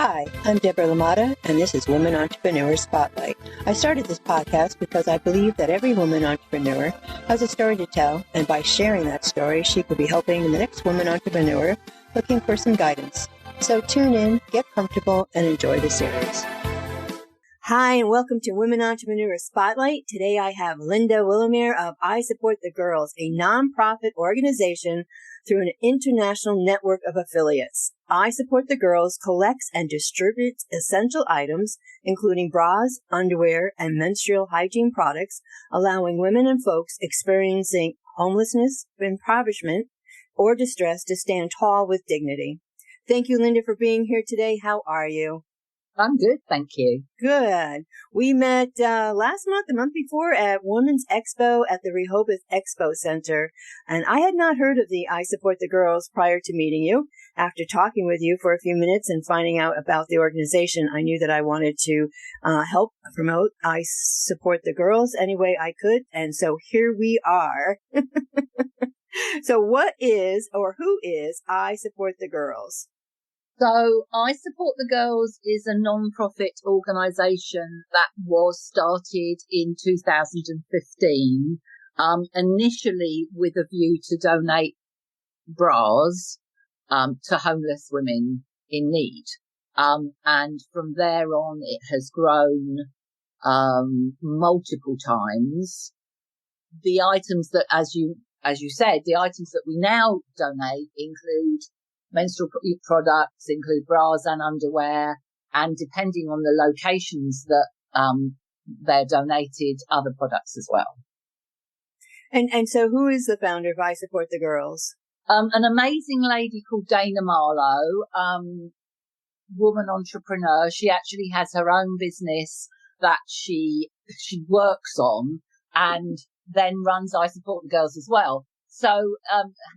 Hi, I'm Deborah Lamata, and this is Women Entrepreneur Spotlight. I started this podcast because I believe that every woman entrepreneur has a story to tell, and by sharing that story, she could be helping the next woman entrepreneur looking for some guidance. So tune in, get comfortable, and enjoy the series. Hi, and welcome to Women Entrepreneur Spotlight. Today I have Linda Willimer of I Support the Girls, a nonprofit organization through an international network of affiliates. I Support the Girls collects and distributes essential items, including bras, underwear, and menstrual hygiene products, allowing women and folks experiencing homelessness, impoverishment, or distress to stand tall with dignity. Thank you, Linda, for being here today. How are you? I'm good, thank you. Good. We met last month, the month before, at Women's Expo at the Rehoboth Expo Center. And I had not heard of the I Support the Girls prior to meeting you. After talking with you for a few minutes and finding out about the organization, I knew that I wanted to help promote I Support the Girls any way I could. And so here we are. So what is, or who is I Support the Girls? So I Support the Girls is a non-profit organisation that was started in 2015, initially with a view to donate bras to homeless women in need. And from there on, it has grown multiple times. The items that, as you said, the items that we now donate include menstrual products, include bras and underwear, and depending on the locations that they're donated, other products as well. And so who is the founder of I Support the Girls? An amazing lady called Dana Marlowe, woman entrepreneur. She actually has her own business that she works on and then runs I Support the Girls as well. So,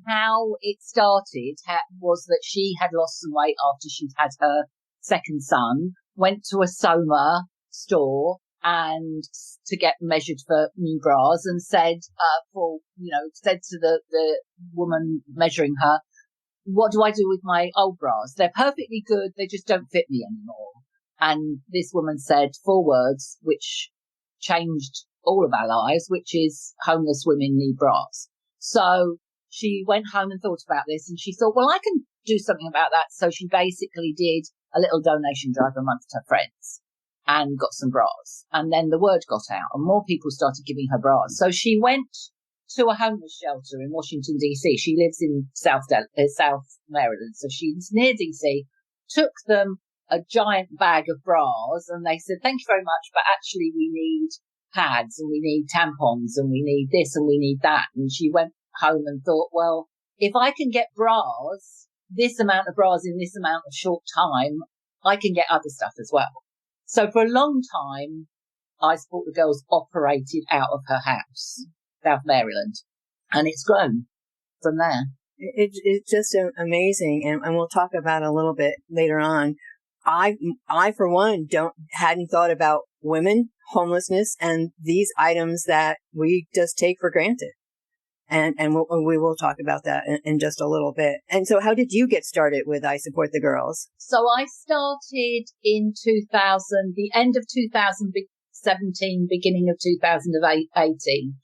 how it started was that she had lost some weight after she'd had her second son, went to a Soma store and to get measured for new bras and said to the woman measuring her, what do I do with my old bras? They're perfectly good. They just don't fit me anymore. And this woman said 4 words, which changed all of our lives, which is homeless women need bras. So she went home and thought about this and she thought, well, I can do something about that. So she basically did a little donation drive amongst her friends and got some bras. And then the word got out and more people started giving her bras. So she went to a homeless shelter in Washington, D.C. She lives in South Maryland. So she's near D.C., took them a giant bag of bras and they said, thank you very much, but actually we need pads and we need tampons and we need this and we need that. And she went home and thought, well, if I can get bras, this amount of bras in this amount of short time, I can get other stuff as well. So for a long time, I Support the Girls operated out of her house, South Maryland, and it's grown from there. It's just amazing. And we'll talk about it a little bit later on. I for one, hadn't thought about women, homelessness, and these items that we just take for granted. And we will talk about that in just a little bit. And so how did you get started with I Support the Girls? So I started in 2000, the end of 2017, beginning of 2018.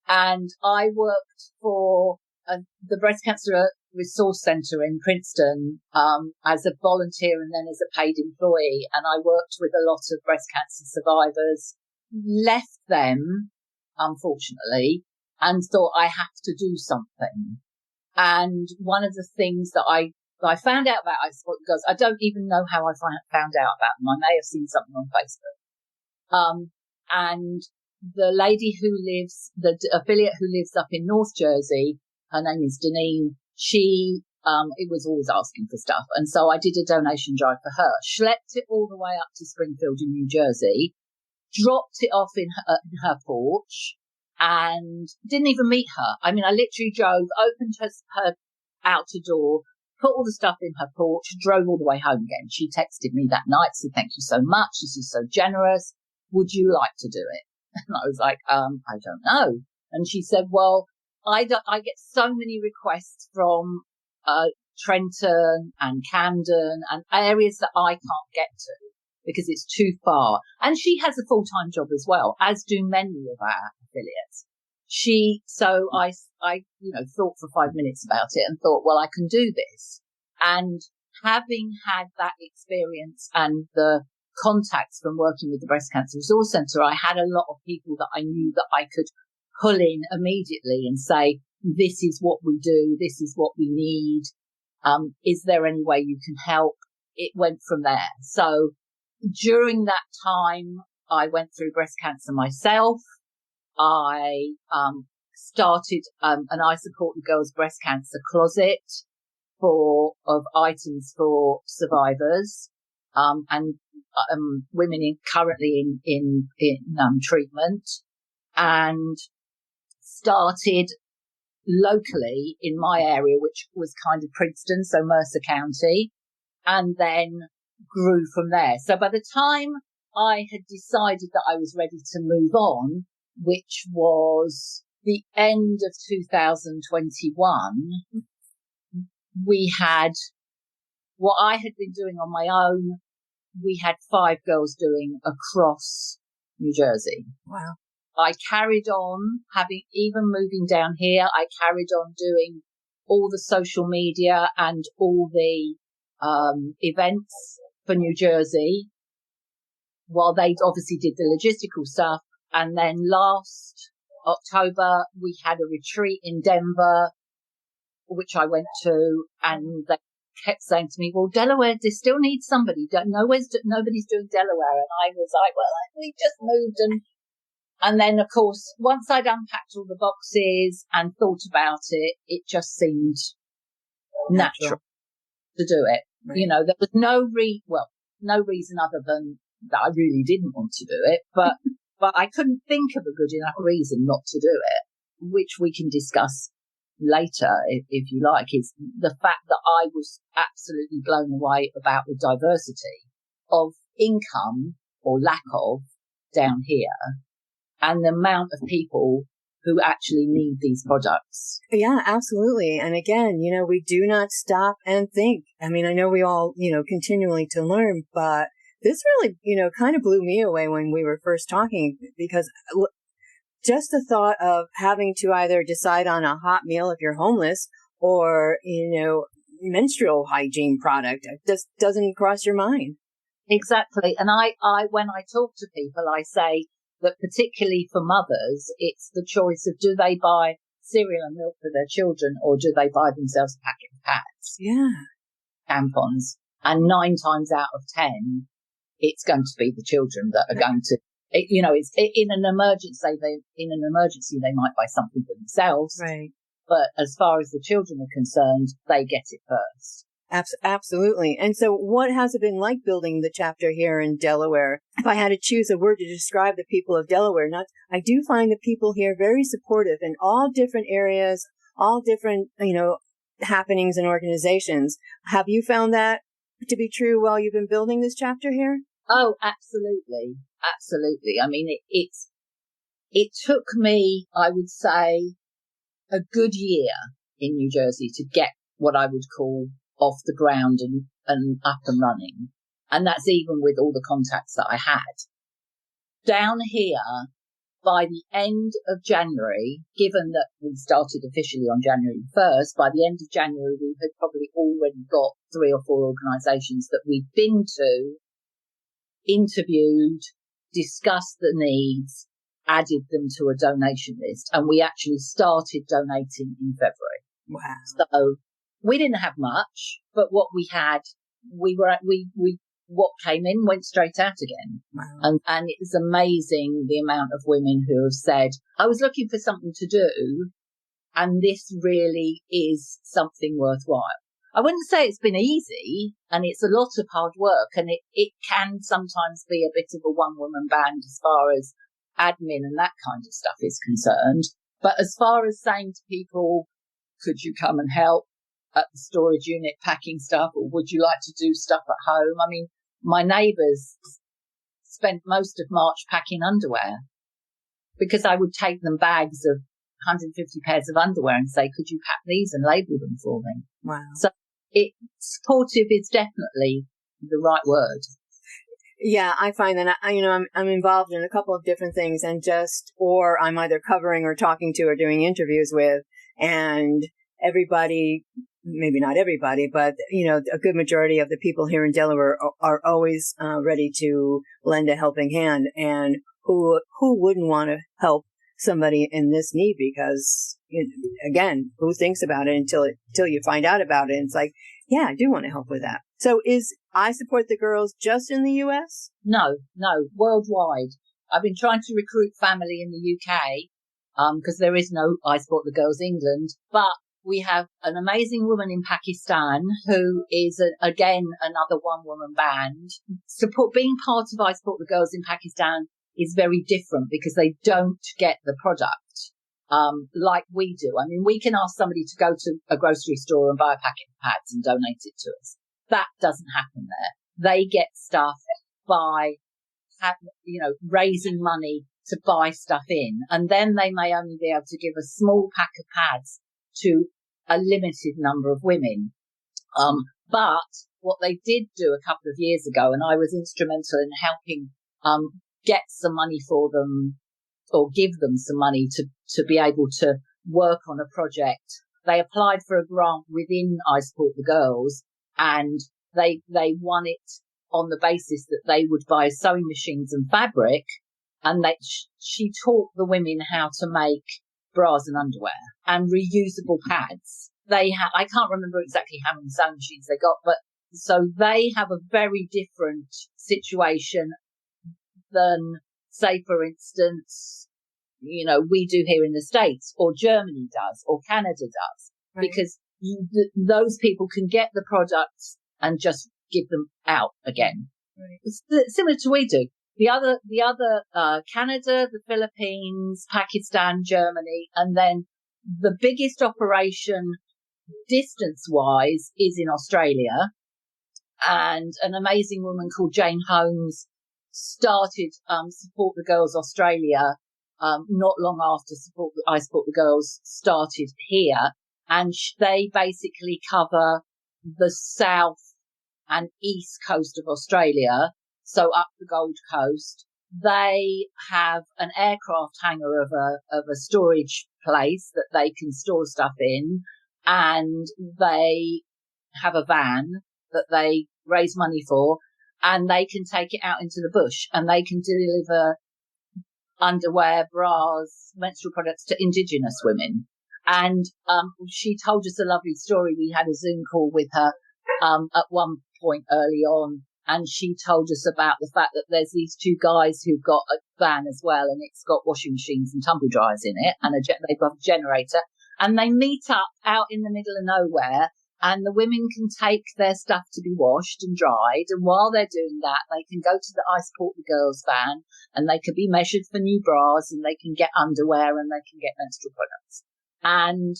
And I worked for the Breast Cancer Resource Center in Princeton as a volunteer and then as a paid employee. And I worked with a lot of breast cancer survivors, left them, unfortunately, and thought I have to do something. And one of the things that I found out about I Support the Girls, I don't even know how I found out about them. I may have seen something on Facebook. And the lady the affiliate who lives up in North Jersey, her name is Deneen, she it was always asking for stuff. And so I did a donation drive for her, schlepped it all the way up to Springfield in New Jersey, dropped it off in her porch and didn't even meet her. I mean, I literally drove, opened her outer door, put all the stuff in her porch, drove all the way home again. She texted me that night, said, thank you so much. This is so generous. Would you like to do it? And I was like, I don't know. And she said, well, I get so many requests from Trenton and Camden and areas that I can't get to because it's too far. And she has a full-time job as well, as do many of our affiliates. So I thought for 5 minutes about it and thought, well, I can do this. And having had that experience and the contacts from working with the Breast Cancer Resource Centre, I had a lot of people that I knew that I could pull in immediately and say, this is what we do. This is what we need. Is there any way you can help? It went from there. So during that time, I went through breast cancer myself. I started an I Support the Girls Breast Cancer closet of items for survivors and women currently in treatment, and started locally in my area, which was kind of Princeton, so Mercer County, and then grew from there. So by the time I had decided that I was ready to move on, which was the end of 2021, we had what I had been doing on my own. We had 5 girls doing across New Jersey. Wow. I carried on even moving down here, I carried on doing all the social media and all the events for New Jersey while they obviously did the logistical stuff. And then last October, we had a retreat in Denver, which I went to, and they kept saying to me, well, Delaware, they still need somebody. Nobody's doing Delaware. And I was like, well, we just moved. And then, of course, once I'd unpacked all the boxes and thought about it, it just seemed natural to do it. Right. You know, there was no reason other than that I really didn't want to do it, but I couldn't think of a good enough reason not to do it, which we can discuss later if you like, is the fact that I was absolutely blown away about the diversity of income or lack of down here and the amount of people who actually need these products. Yeah, absolutely. And again, we do not stop and think. I mean, I know we all, continually to learn, but this really, kind of blew me away when we were first talking, because just the thought of having to either decide on a hot meal if you're homeless or, menstrual hygiene product just doesn't cross your mind. Exactly. And I when I talk to people, I say that particularly for mothers, it's the choice of do they buy cereal and milk for their children or do they buy themselves a packet of pads? Yeah. Tampons. And 9 times out of 10, it's going to be the children that are going to, it's in an emergency, they might buy something for themselves. Right. But as far as the children are concerned, they get it first. Absolutely. And so what has it been like building the chapter here in Delaware? If I had to choose a word to describe the people of Delaware, I do find the people here very supportive in all different areas, all different, happenings and organizations. Have you found that to be true while you've been building this chapter here? Oh, absolutely. Absolutely. I mean, it took me, I would say, a good year in New Jersey to get what I would call off the ground and up and running. And that's even with all the contacts that I had. Down here, by the end of January, given that we started officially on January 1st, by the end of January, we had probably already got 3 or 4 organisations that we'd been to, interviewed, discussed the needs, added them to a donation list, and we actually started donating in February. Wow. So we didn't have much, but what we had, what came in went straight out again. Wow. And it's amazing the amount of women who have said, I was looking for something to do, and this really is something worthwhile. I wouldn't say it's been easy, and it's a lot of hard work, and it can sometimes be a bit of a one-woman band as far as admin and that kind of stuff is concerned. But as far as saying to people, could you come and help at the storage unit packing stuff, or would you like to do stuff at home? I mean, my neighbours spent most of March packing underwear because I would take them bags of 150 pairs of underwear and say, could you pack these and label them for me? Wow. So supportive is definitely the right word. Yeah, I find that I'm involved in a couple of different things, and or I'm either covering or talking to or doing interviews with, and everybody, maybe not everybody, but a good majority of the people here in Delaware are always ready to lend a helping hand, and who wouldn't want to help somebody in this need? Because again, who thinks about it until you find out about it? And it's like, yeah, I do want to help with that. So is I Support the Girls just in the US? No, worldwide. I've been trying to recruit family in the UK, because there is no I Support the Girls England, but we have an amazing woman in Pakistan who is again another one-woman band. Being part of I Support the Girls in Pakistan is very different because they don't get the product like we do. I mean, we can ask somebody to go to a grocery store and buy a packet of pads and donate it to us. That doesn't happen there. They get stuff by, raising money to buy stuff in. And then they may only be able to give a small pack of pads to a limited number of women. But what they did do a couple of years ago, and I was instrumental in helping get some money for them or give them some money to be able to work on a project. They applied for a grant within I Support the Girls, and they won it on the basis that they would buy sewing machines and fabric, and she taught the women how to make bras and underwear and reusable pads. I can't remember exactly how many sewing machines they got, but so they have a very different situation than, say, for instance, we do here in the States, or Germany does, or Canada does, right? Because those people can get the products and just give them out again. Right. It's similar to we do. The other, Canada, the Philippines, Pakistan, Germany, and then the biggest operation distance-wise is in Australia. And an amazing woman called Jane Holmes started Support the Girls Australia not long after I Support the Girls started here. And they basically cover the south and east coast of Australia, so up the Gold Coast. They have an aircraft hangar of a storage place that they can store stuff in, and they have a van that they raise money for, and they can take it out into the bush, and they can deliver underwear, bras, menstrual products to Indigenous women. And she told us a lovely story. We had a Zoom call with her at one point early on, and she told us about the fact that there's these two guys who've got a van as well, and it's got washing machines and tumble dryers in it, and they've got a generator, and they meet up out in the middle of nowhere, and the women can take their stuff to be washed and dried, and while they're doing that, they can go to the I Support the Girls van, and they can be measured for new bras, and they can get underwear, and they can get menstrual products. And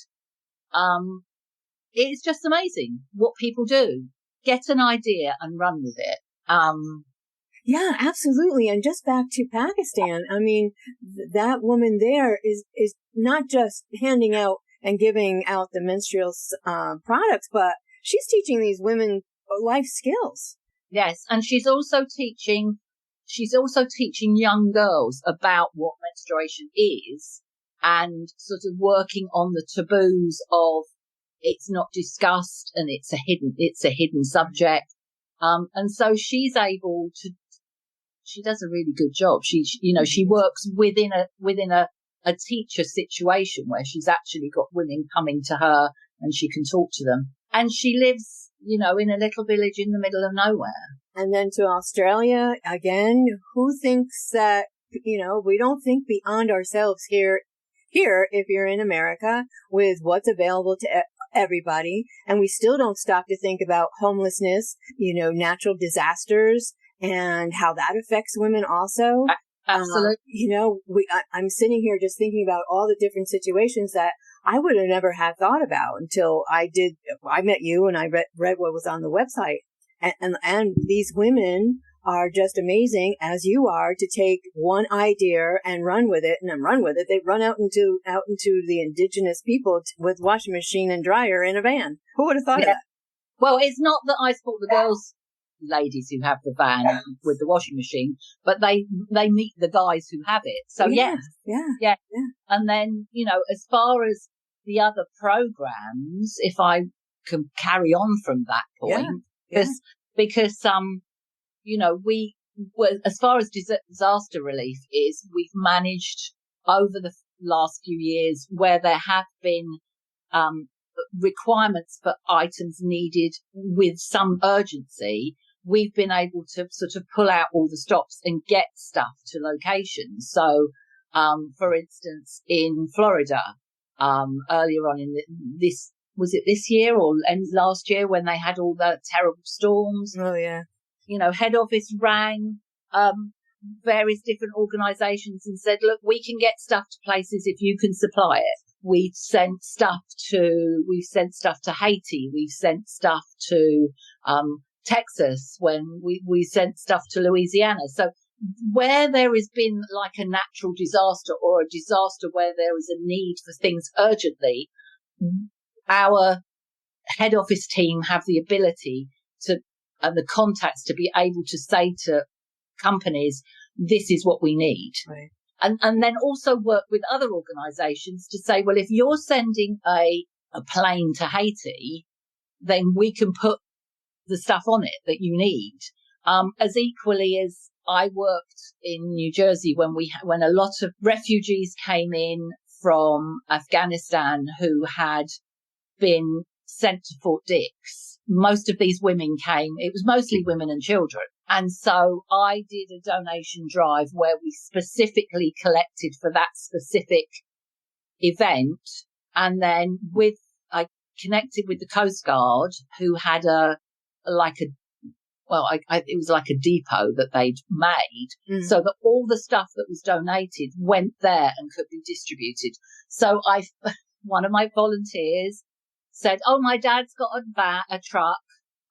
it's just amazing what people do. Get an idea and run with it. Yeah, absolutely. And just back to Pakistan, I mean, that woman there is not just handing out and giving out the menstrual products, but she's teaching these women life skills. Yes, and she's also teaching young girls about what menstruation is, and sort of working on the taboos of it's not discussed and it's a hidden subject. And so she does a really good job. She works within a teacher situation where she's actually got women coming to her and she can talk to them. And she lives, in a little village in the middle of nowhere. And then to Australia, again, who thinks that, we don't think beyond ourselves here, if you're in America, with what's available to everybody. And we still don't stop to think about homelessness, natural disasters and how that affects women also. Absolutely. I'm sitting here just thinking about all the different situations that I would have never had thought about until I met you and I read what was on the website. And these women are just amazing, as you are, to take one idea and run with it, and then run with it. They run out into the Indigenous people with washing machine and dryer in a van. Who would have thought of that? Well, it's not that I support the girls, ladies who have the van with the washing machine, but they meet the guys who have it. So Yeah. And then, as far as the other programs, if I can carry on from that point, because as far as disaster relief is, we've managed over the last few years where there have been requirements for items needed with some urgency, we've been able to sort of pull out all the stops and get stuff to locations. So, for instance, in Florida, earlier on was it this year or last year when they had all the terrible storms? Oh, yeah. Head office rang, various different organizations and said, look, we can get stuff to places if you can supply it. We've sent stuff to Haiti. We've sent stuff to, Texas when we sent stuff to Louisiana. So where there has been like a natural disaster or a disaster where there is a need for things urgently, our head office team have the ability and the contacts to be able to say to companies, this is what we need. Right. And then also work with other organizations to say, well, if you're sending a plane to Haiti, then we can put the stuff on it that you need. As equally as I worked in New Jersey when a lot of refugees came in from Afghanistan who had been sent to Fort Dix. Most of these women came, it was mostly women and children. And so I did a donation drive where we specifically collected for that specific event. And then I connected with the Coast Guard who had it was like a depot that they'd made so that all the stuff that was donated went there and could be distributed. So one of my volunteers said, oh, my dad's got a truck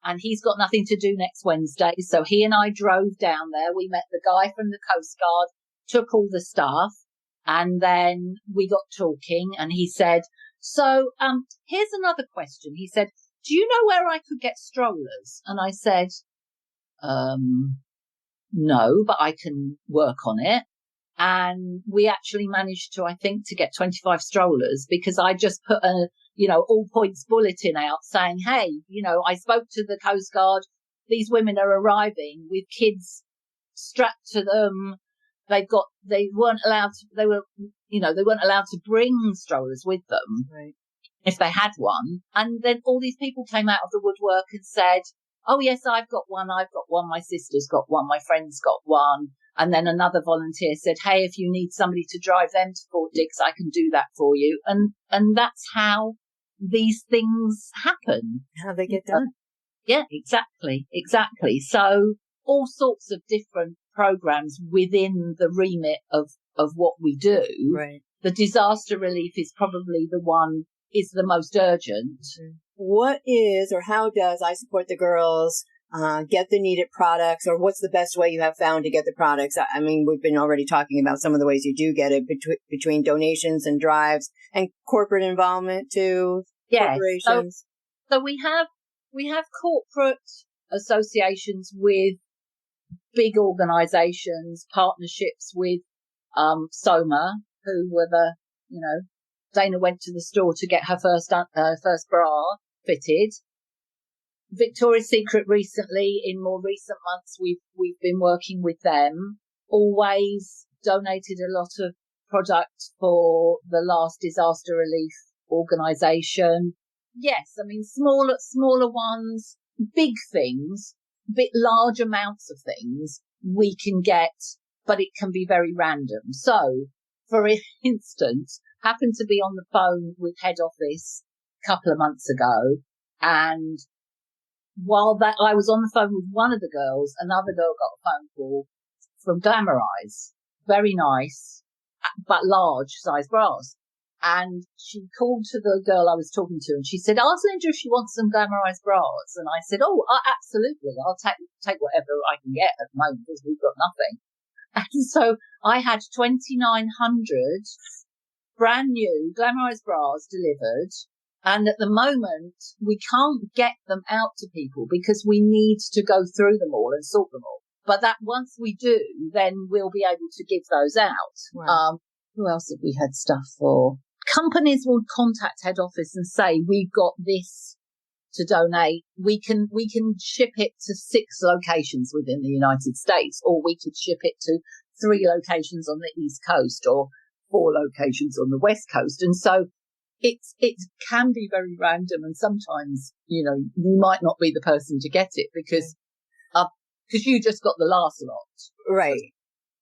and he's got nothing to do next Wednesday. So he and I drove down there. We met the guy from the Coast Guard, took all the stuff, and then we got talking and he said, so, here's another question. He said, do you know where I could get strollers? And I said, no, but I can work on it. And we actually managed to get 25 strollers because I just put all points bulletin out saying, hey, I spoke to the Coast Guard. These women are arriving with kids strapped to them. They weren't allowed to bring strollers with them. Right. If they had one. And then all these people came out of the woodwork and said, oh yes, I've got one, my sister's got one, my friend's got one. And then another volunteer said, hey, if you need somebody to drive them to Fort Dix, I can do that for you. And that's how these things happen. How they get done. Yeah, exactly. So all sorts of different programs within the remit of what we do. Right. The disaster relief is probably is the most urgent. What is, or how does I Support the Girls get the needed products, or what's the best way you have found to get the products? I mean, we've been already talking about some of the ways you do get it between donations and drives and corporate involvement too. Yes. Corporations. So we have corporate associations with big organizations, partnerships with Soma, who were Dana went to the store to get her first bra fitted. Victoria's Secret recently, in more recent months, we've been working with them. Always donated a lot of product for the last disaster relief organisation. Yes, I mean smaller ones, big things, bit large amounts of things we can get, but it can be very random. So, for instance, happened to be on the phone with head office a couple of months ago, and while I was on the phone with one of the girls, another girl got a phone call from Glamorize. Very nice, but large size bras. And she called to the girl I was talking to and she said, ask Linda if she wants some Glamorize bras. And I said, absolutely. I'll take whatever I can get at the moment because we've got nothing. And so I had 2,900 brand new Glamorize bras delivered. And at the moment, we can't get them out to people because we need to go through them all and sort them all. But that once we do, then we'll be able to give those out. Wow. Who else have we had stuff for? Companies will contact head office and say, we've got this to donate. We can ship it to 6 locations within the United States, or we could ship it to 3 locations on the East Coast or 4 locations on the West Coast. And so it can be very random, and sometimes, you might not be the person to get it because you just got the last lot. Right.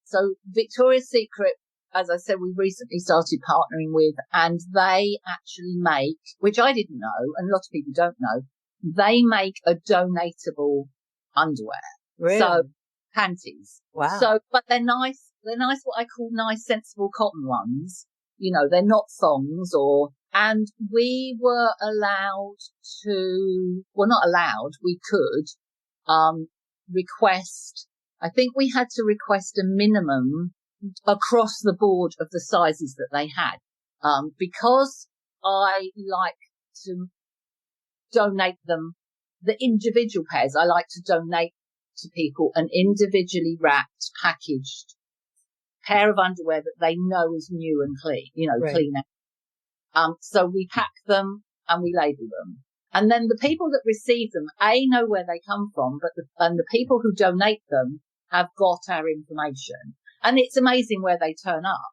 So Victoria's Secret, as I said, we recently started partnering with, and they actually make, which I didn't know, and a lot of people don't know, they make a donatable underwear. Really? So panties. Wow. So, but they're nice, what I call nice, sensible cotton ones. They're not thongs and we were allowed to, well, not allowed, we could, request, I think we had to request a minimum across the board of the sizes that they had. Because I like to donate them, the individual pairs, I like to donate to people an individually wrapped, packaged pair of underwear that they know is new and clean, Right. clean out. So we pack them and we label them. And then the people that receive them, know where they come from, and the people who donate them have got our information. And it's amazing where they turn up,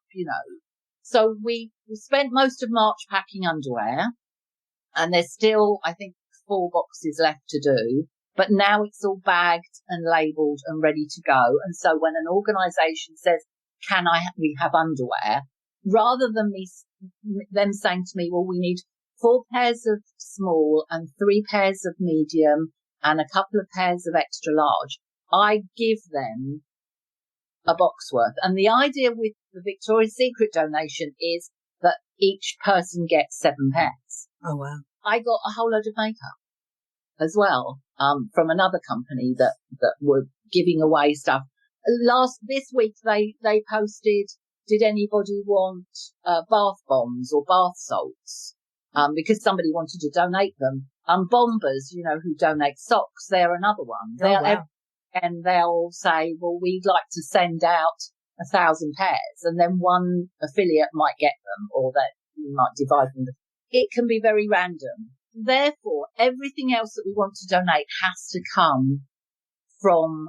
So we spent most of March packing underwear, and there's still, I think, 4 boxes left to do. But now it's all bagged and labelled and ready to go. And so when an organisation says, we have underwear, rather than them saying to me, well, we need 4 pairs of small and 3 pairs of medium and a couple of pairs of extra large, I give them a box worth. And the idea with the Victoria's Secret donation is that each person gets 7 pairs. Oh, wow. I got a whole load of makeup as well, from another company that were giving away stuff. This week they posted, did anybody want bath bombs or bath salts? Because somebody wanted to donate them. Bombers, who donate socks, they're another one. Wow. And they'll say, well, we'd like to send out 1,000 pairs, and then one affiliate might get them, or that you might divide them. It can be very random. Therefore, everything else that we want to donate has to come from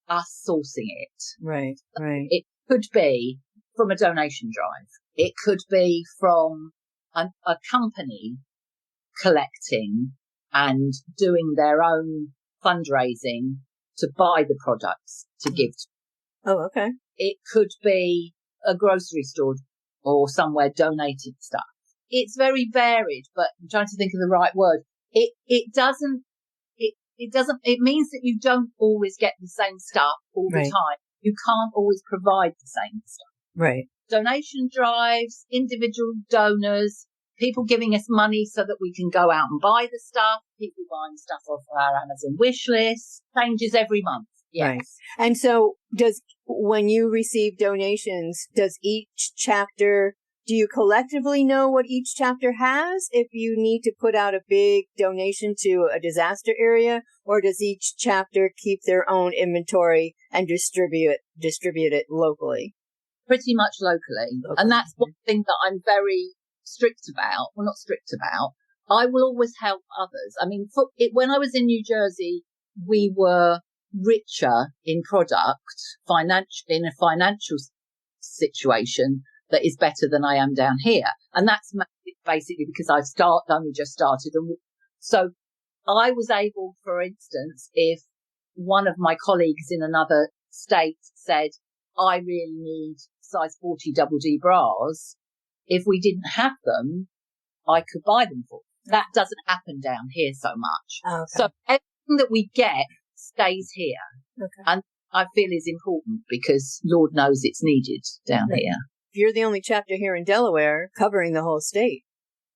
us sourcing it. Right, right. It could be from a donation drive. It could be from a company collecting and doing their own fundraising to buy the products to give. Oh, okay. It could be a grocery store or somewhere donating stuff. It's very varied, but I'm trying to think of the right word. It means that you don't always get the same stuff all the time. You can't always provide the same stuff. Right. Donation drives, individual donors, people giving us money so that we can go out and buy the stuff, people buying stuff off our Amazon wish list, changes every month. Yes. Right. And so when you receive donations, does each chapter, do you collectively know what each chapter has if you need to put out a big donation to a disaster area, or does each chapter keep their own inventory and distribute it locally? Pretty much locally. And that's one thing that I'm very strict about. Well, not strict about. I will always help others. I mean, when I was in New Jersey, we were richer in product, in a financial situation that is better than I am down here. And that's basically because I've only just started. And so I was able, for instance, if one of my colleagues in another state said, I really need size 40 double D bras, if we didn't have them, I could buy them for them. That doesn't happen down here so much. Okay. So everything that we get stays here. Okay. And I feel is important because Lord knows it's needed down here. You're the only chapter here in Delaware covering the whole state.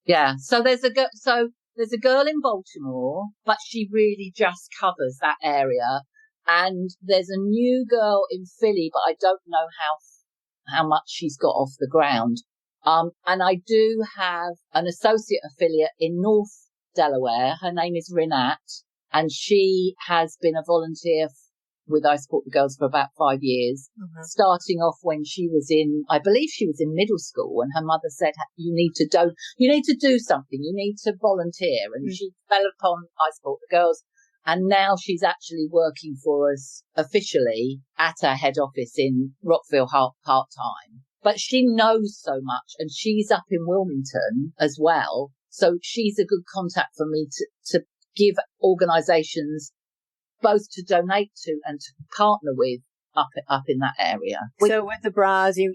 Yeah. So there's a girl in Baltimore, but she really just covers that area. And there's a new girl in Philly, but I don't know how much she's got off the ground. And I do have an associate affiliate in North Delaware. Her name is Rinat, and she has been a volunteer with I Support the Girls for about 5 years, starting off when she was I believe she was in middle school, and her mother said, you need to do something, you need to volunteer. And she fell upon I Support the Girls. And now she's actually working for us officially at our head office in Rockville part-time. But she knows so much, and she's up in Wilmington as well. So she's a good contact for me to give organisations both to donate to and to partner with up in that area. So with the bras, you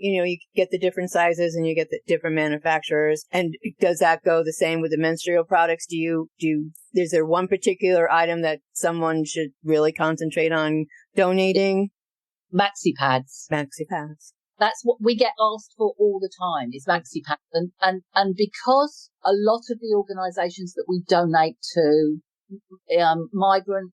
get the different sizes and you get the different manufacturers. And does that go the same with the menstrual products? Is there one particular item that someone should really concentrate on donating? Maxi pads. Maxi pads. That's what we get asked for all the time, is maxi pads. And because a lot of the organisations that we donate to, migrant,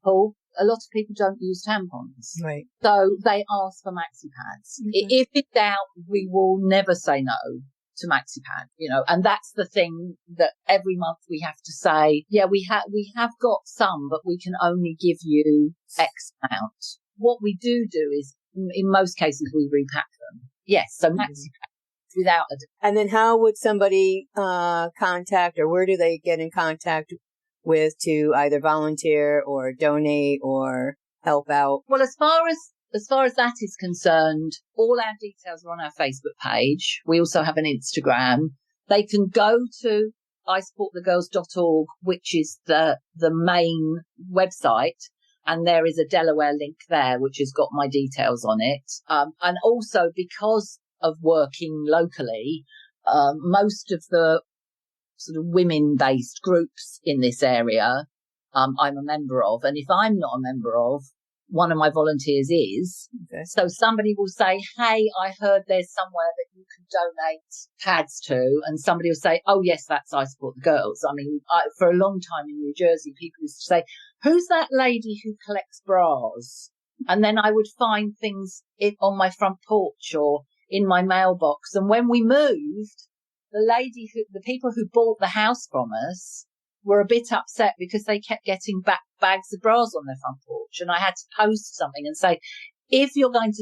pool, a lot of people don't use tampons. Right. So they ask for maxi pads. Mm-hmm. If in doubt, we will never say no to maxi pad, and that's the thing that every month we have to say, yeah, we have got some, but we can only give you X amount. What we do is, in most cases, we repack them. Yes. So maxi pads without And then how would somebody, contact, or where do they get in contact with to either volunteer or donate or help out? Well, as far as that is concerned, all our details are on our Facebook page. We also have an Instagram. They can go to isupportthegirls.org, which is the main website, and there is a Delaware link there, which has got my details on it. And also, because of working locally, most of the sort of women-based groups in this area, I'm a member of. And if I'm not a member of, one of my volunteers is. Okay. So somebody will say, hey, I heard there's somewhere that you can donate pads to. And somebody will say, oh, yes, that's I Support the Girls. I mean, for a long time in New Jersey, people used to say, who's that lady who collects bras? And then I would find things on my front porch or in my mailbox. And when we moved, the people who bought the house from us were a bit upset because they kept getting bags of bras on their front porch. And I had to post something and say, if you want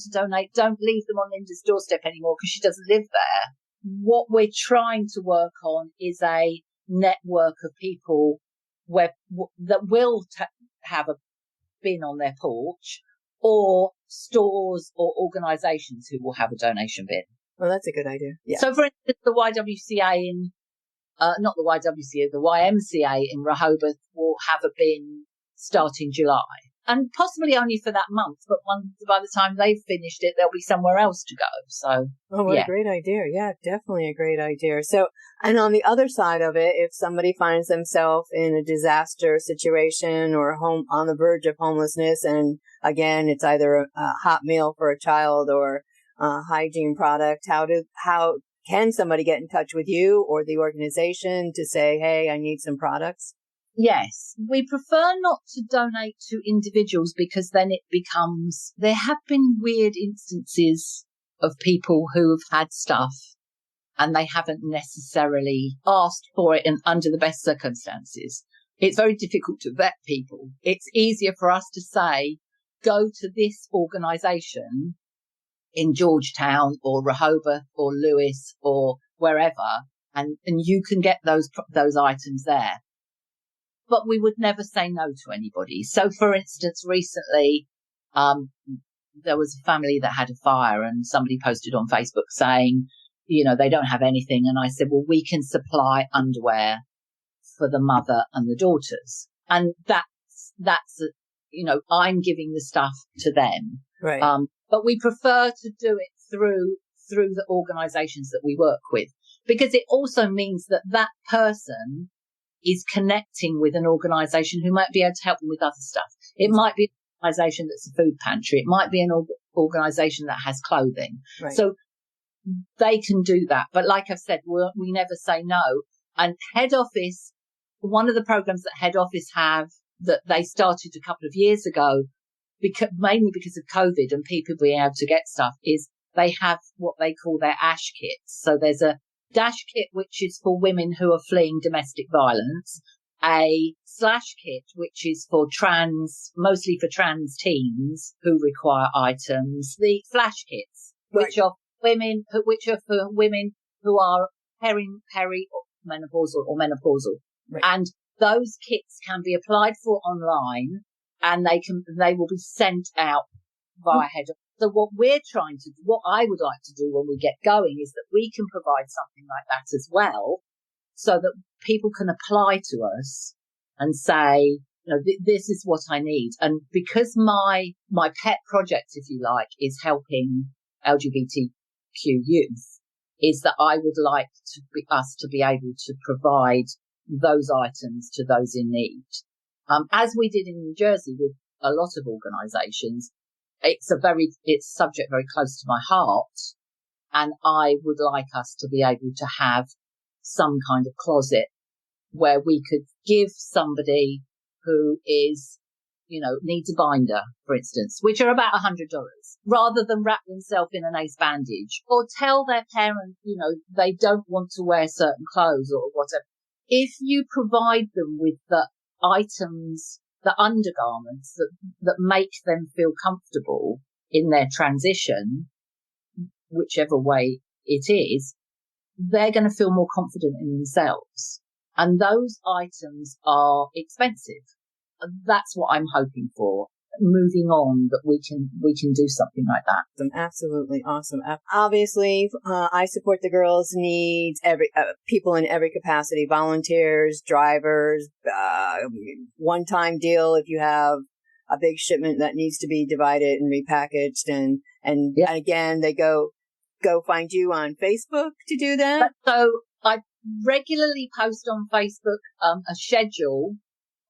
to donate, don't leave them on Linda's doorstep anymore because she doesn't live there. What we're trying to work on is a network of people that will have a bin on their porch, or stores or organisations who will have a donation bin. Well, that's a good idea. Yeah. So, for instance, the YWCA not the YWCA, the YMCA in Rehoboth will have a bin starting July. And possibly only for that month, but by the time they've finished it, there'll be somewhere else to go. So, what a great idea. Yeah, definitely a great idea. So, and on the other side of it, if somebody finds themselves in a disaster situation or on the verge of homelessness, and again, it's either a hot meal for a child or hygiene product, how can somebody get in touch with you or the organization to say, hey, I need some products? Yes, we prefer not to donate to individuals because then there have been weird instances of people who have had stuff and they haven't necessarily asked for it and under the best circumstances. It's very difficult to vet people. It's easier for us to say, go to this organisation in Georgetown or Rehoboth or Lewis or wherever, and you can get those items there. But we would never say no to anybody. So, for instance, recently, there was a family that had a fire and somebody posted on Facebook saying, they don't have anything. And I said, well, we can supply underwear for the mother and the daughters. And that's I'm giving the stuff to them. Right. But we prefer to do it through the organisations that we work with, because it also means that person is connecting with an organisation who might be able to help them with other stuff. It might be an organisation that's a food pantry. It might be an organisation that has clothing. Right. So they can do that. But like I've said, we never say no. And head office, one of the programs that head office have that they started a couple of years ago, mainly because of COVID and people being able to get stuff, is they have what they call their ASH kits. So there's a dash kit, which is for women who are fleeing domestic violence, a slash kit, which is for mostly for trans teens who require items, the flash kits, which are for women who are perimenopausal or menopausal. Right. And those kits can be applied for online, and they will be sent out via head office. So what I would like to do when we get going is that we can provide something like that as well, so that people can apply to us and say, this is what I need. And because my pet project, if you like, is helping LGBTQ youth, is that I would like us to be able to provide those items to those in need. As we did in New Jersey with a lot of organisations, it's a subject very close to my heart, and I would like us to be able to have some kind of closet where we could give somebody who is, needs a binder, for instance, which are about $100, rather than wrap themselves in an ace bandage or tell their parent, they don't want to wear certain clothes or whatever. If you provide them with the items, the undergarments that make them feel comfortable in their transition, whichever way it is, they're going to feel more confident in themselves. And those items are expensive. That's what I'm hoping for. Moving on, that we can do something like that. Absolutely awesome. Obviously, I support the girls' needs. People in every capacity: volunteers, drivers, one-time deal if you have a big shipment that needs to be divided and repackaged, and again, they go find you on Facebook to do that. So I regularly post on Facebook a schedule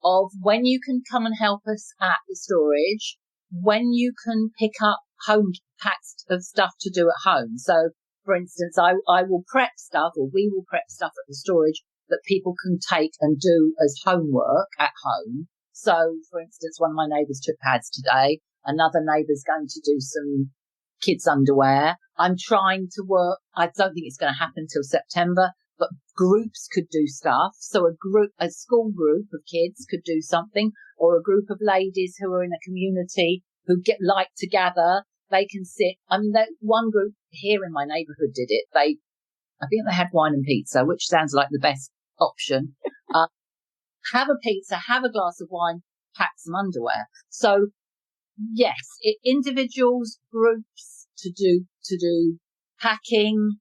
of when you can come and help us at the storage, when you can pick up home packs of stuff to do at home. So, for instance, I will prep stuff, or we will prep stuff at the storage that people can take and do as homework at home. So, for instance, one of my neighbours took pads today. Another neighbour's going to do some kids' underwear. I'm trying to work. I don't think it's going to happen till September, but groups could do stuff. So a school group of kids could do something, or a group of ladies who are in a community who like to gather. They can sit. I mean, one group here in my neighbourhood did it. I think they had wine and pizza, which sounds like the best option. Have a pizza, have a glass of wine, pack some underwear. So yes, individuals, groups to do packing,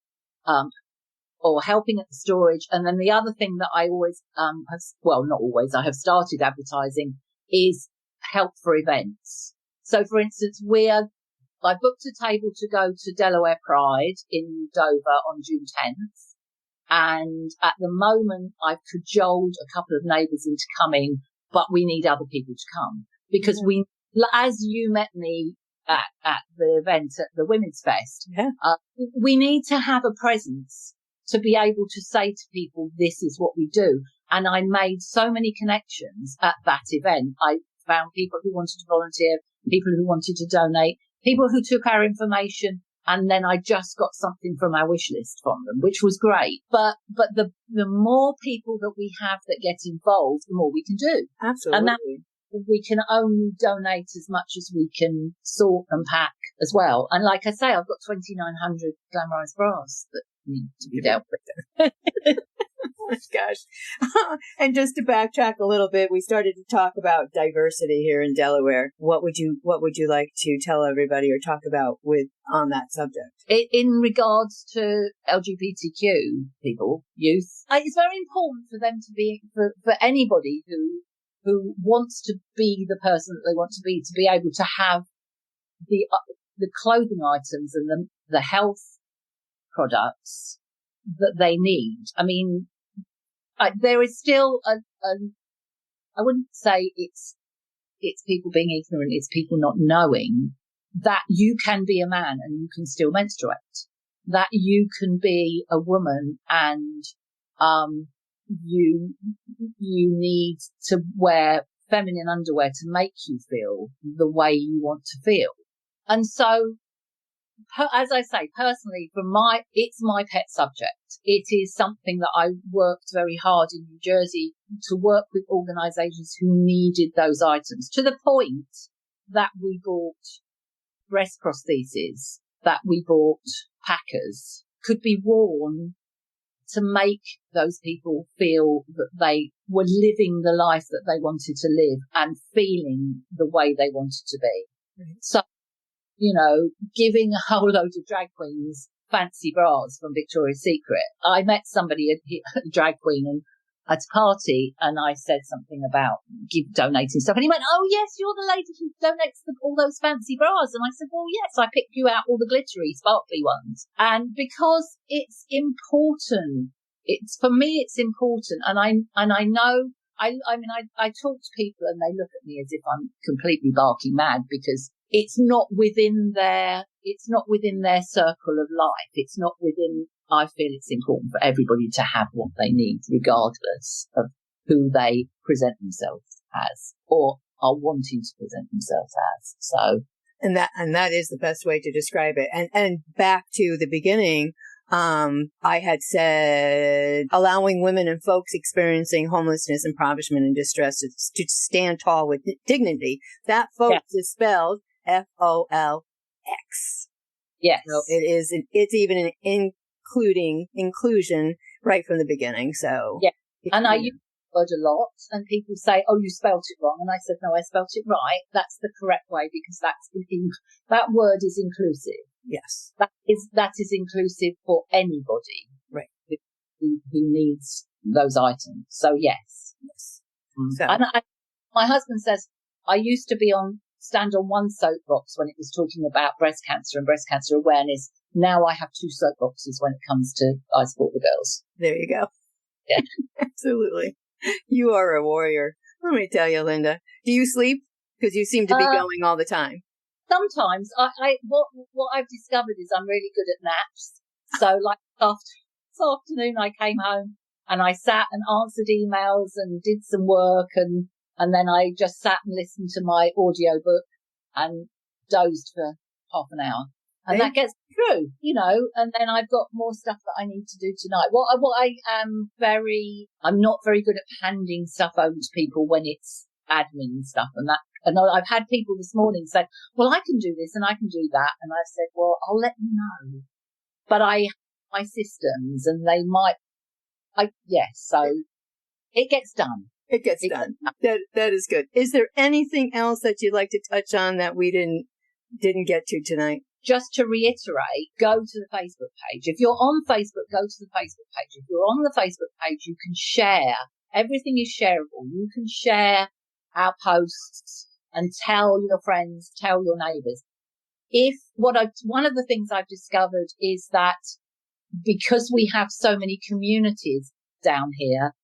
or helping at the storage. And then the other thing that I always, not always, I have started advertising is help for events. So for instance, I booked a table to go to Delaware Pride in Dover on June 10th. And at the moment I've cajoled a couple of neighbours into coming, but we need other people to come because as you met me at the event at the Women's Fest, we need to have a presence to be able to say to people, this is what we do. And I made so many connections at that event. I found people who wanted to volunteer, people who wanted to donate, people who took our information, and then I just got something from our wish list from them, which was great. But the more people that we have that get involved, the more we can do. Absolutely. And that we can only donate as much as we can sort and pack as well. And like I say, I've got 2,900 glamorized bras that need to be dealt with. Oh my gosh. And just to backtrack a little bit, we started to talk about diversity here in Delaware. What would you like to tell everybody or talk about on that subject? In regards to LGBTQ people, youth, it's very important for them to be, for anybody who wants to be the person that they want to be able to have the clothing items and the health products that they need. I mean, there is still I wouldn't say it's people being ignorant, it's people not knowing that you can be a man and you can still menstruate, that you can be a woman and you need to wear feminine underwear to make you feel the way you want to feel. And so as I say, personally, it's my pet subject. It is something that I worked very hard in New Jersey to work with organisations who needed those items, to the point that we bought breast prostheses, that we bought packers, could be worn to make those people feel that they were living the life that they wanted to live and feeling the way they wanted to be. Mm-hmm. So, giving a whole load of drag queens fancy bras from Victoria's Secret. I met somebody, a drag queen, at a party, and I said something about donating stuff. And he went, "Oh, yes, you're the lady who donates all those fancy bras." And I said, "Well, yes, I picked you out all the glittery, sparkly ones." And because it's important, for me, it's important. And I know, I talk to people and they look at me as if I'm completely barking mad, because it's not within their circle of life. It's not within, I feel it's important for everybody to have what they need, regardless of who they present themselves as or are wanting to present themselves as. So, and that is the best way to describe it. And back to the beginning, I had said allowing women and folks experiencing homelessness, impoverishment, and distress to stand tall with dignity. That folks is spelled FOLX. Yes. So it's even an inclusion right from the beginning. So yeah. And I use the word a lot, and people say, "Oh, you spelt it wrong." And I said, "No, I spelt it right. That's the correct way, because that word is inclusive." Yes. That is inclusive for anybody, right, who needs those items. So yes. So. And my husband says, I used to stand on one soapbox when it was talking about breast cancer and breast cancer awareness. Now I have two soapboxes when it comes to I Support the Girls. There you go. Yeah. Absolutely. You are a warrior. Let me tell you, Linda, do you sleep? Because you seem to be going all the time. Sometimes what I've discovered is I'm really good at naps. So like this afternoon I came home and I sat and answered emails and did some work, and then I just sat and listened to my audiobook and dozed for half an hour. And that gets through, and then I've got more stuff that I need to do tonight. I'm not very good at handing stuff over to people when it's admin and stuff, and I've had people this morning say, "Well, I can do this and I can do that." And I've said, "Well, I'll let you know." But I have my systems, and they might, so it gets done. It gets done. That is good. Is there anything else that you'd like to touch on that we didn't get to tonight? Just to reiterate, go to the Facebook page. If you're on Facebook, go to the Facebook page. If you're on the Facebook page, you can share. Everything is shareable. You can share our posts and tell your friends, tell your neighbours. One of the things I've discovered is that because we have so many communities down here,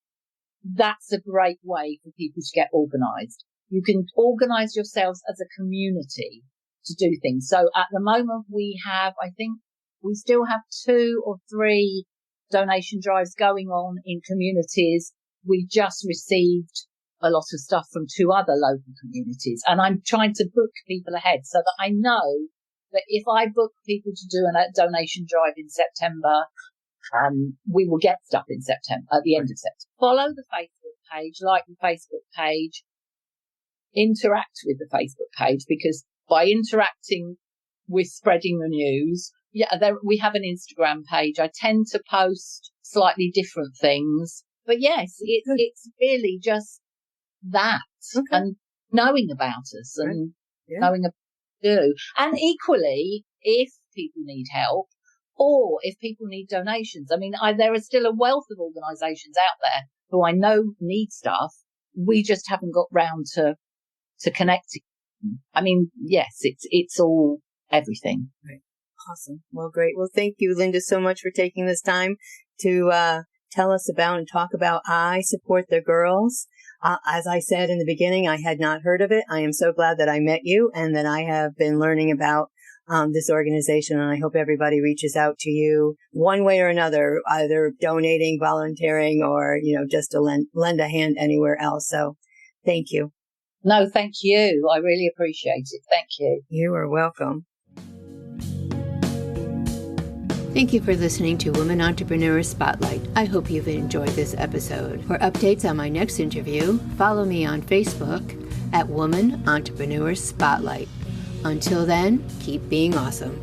that's a great way for people to get organised. You can organise yourselves as a community to do things. So at the moment I think we still have 2 or 3 donation drives going on in communities. We just received a lot of stuff from 2 other local communities, and I'm trying to book people ahead so that I know that if I book people to do a donation drive in September, we will get stuff in September, at the end of September. Follow the Facebook page, like the Facebook page, interact with the Facebook page, because by interacting with spreading the news, we have an Instagram page. I tend to post slightly different things, but yes, it's really just that, and knowing about us and knowing about what we do. And equally, if people need help or if people need donations, there are still a wealth of organisations out there who I know need stuff. We just haven't got round to connecting. Yes, it's all everything. Right. Awesome. Well, great. Well, thank you, Linda, so much for taking this time to tell us about and talk about I Support the Girls. As I said in the beginning, I had not heard of it. I am so glad that I met you and that I have been learning about this organization, and I hope everybody reaches out to you one way or another, either donating, volunteering, or, just to lend a hand anywhere else. So thank you. No, thank you. I really appreciate it. Thank you. You are welcome. Thank you for listening to Woman Entrepreneur Spotlight. I hope you've enjoyed this episode. For updates on my next interview, follow me on Facebook at Woman Entrepreneur Spotlight. Until then, keep being awesome.